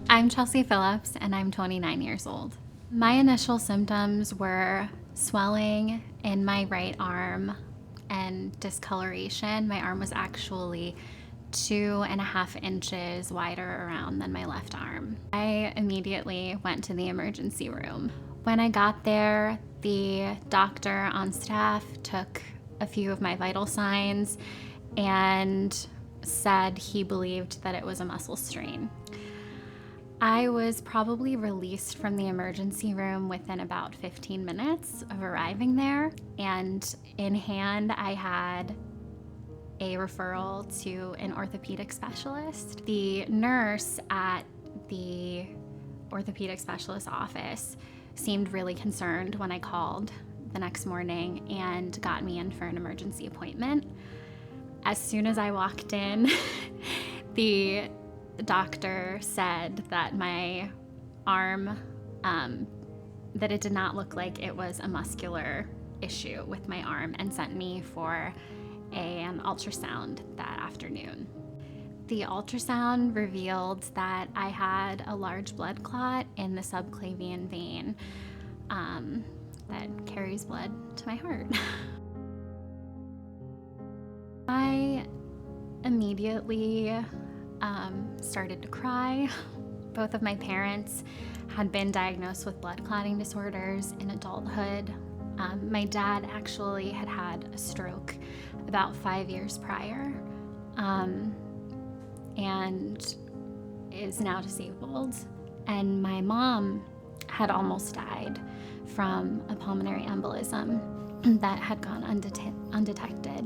I'm Chelsea Phillips and I'm 29 years old. My initial symptoms were swelling in my right arm and discoloration. My arm was actually 2.5 inches wider around than my left arm. I immediately went to the emergency room. When I got there, the doctor on staff took a few of my vital signs and said he believed that it was a muscle strain. I was probably released from the emergency room within about 15 minutes of arriving there, and in hand I had a referral to an orthopedic specialist. The nurse at the orthopedic specialist office seemed really concerned when I called the next morning and got me in for an emergency appointment. As soon as I walked in, the doctor said that my arm, that it did not look like it was a muscular issue with my arm, and sent me for an ultrasound that afternoon. The ultrasound revealed that I had a large blood clot in the subclavian vein that carries blood to my heart. I immediately started to cry. Both of my parents had been diagnosed with blood clotting disorders in adulthood. My dad actually had had a stroke about 5 years prior and is now disabled. And my mom had almost died from a pulmonary embolism that had gone undetected.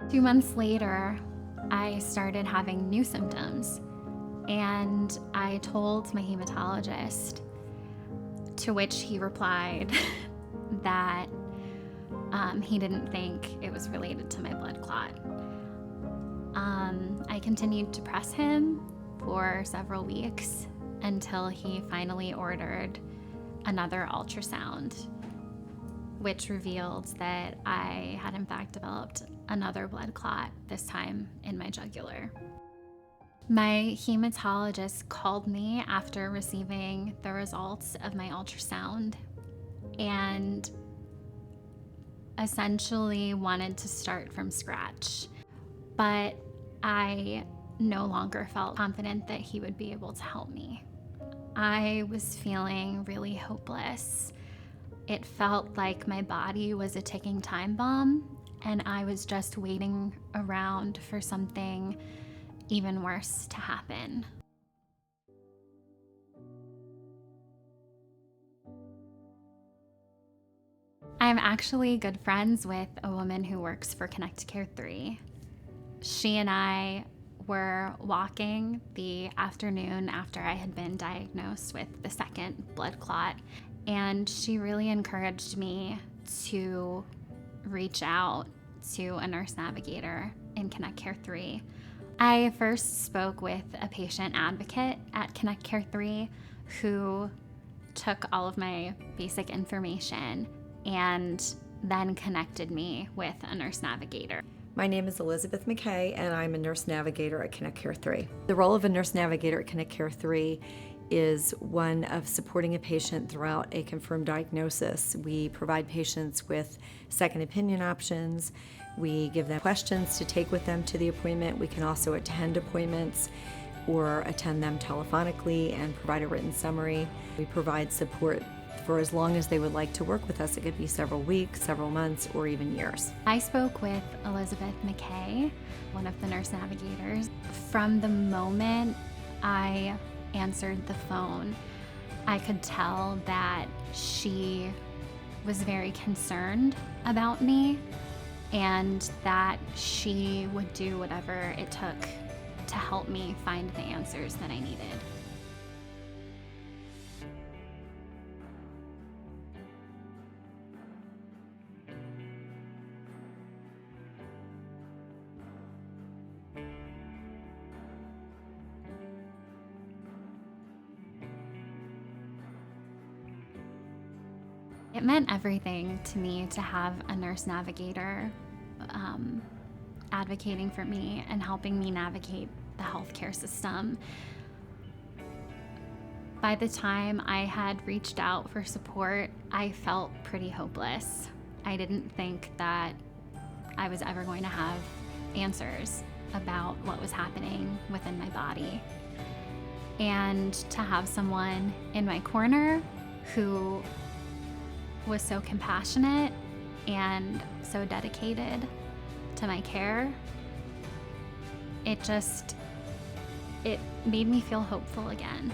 Two months later, I started having new symptoms, and I told my hematologist, to which he replied that he didn't think it was related to my blood clot. I continued to press him for several weeks until he finally ordered another ultrasound, which revealed that I had in fact developed another blood clot, this time in my jugular. My hematologist called me after receiving the results of my ultrasound and essentially wanted to start from scratch. But I no longer felt confident that he would be able to help me. I was feeling really hopeless. It felt like my body was a ticking time bomb, and I was just waiting around for something even worse to happen. I'm actually good friends with a woman who works for ConnectCare3. She and I were walking the afternoon after I had been diagnosed with the second blood clot, and she really encouraged me to reach out to a nurse navigator in ConnectCare3. I first spoke with a patient advocate at ConnectCare3 who took all of my basic information and then connected me with a nurse navigator. My name is Elizabeth McKay, and I'm a nurse navigator at ConnectCare3. The role of a nurse navigator at ConnectCare3 is one of supporting a patient throughout a confirmed diagnosis. We provide patients with second opinion options. We give them questions to take with them to the appointment. We can also attend appointments or attend them telephonically and provide a written summary. We provide support for as long as they would like to work with us. It could be several weeks, several months, or even years. I spoke with Elizabeth McKay, one of the nurse navigators. From the moment I answered the phone, I could tell that she was very concerned about me and that she would do whatever it took to help me find the answers that I needed. It meant everything to me to have a nurse navigator advocating for me and helping me navigate the healthcare system. By the time I had reached out for support, I felt pretty hopeless. I didn't think that I was ever going to have answers about what was happening within my body. And to have someone in my corner who was so compassionate and so dedicated to my care, it made me feel hopeful again.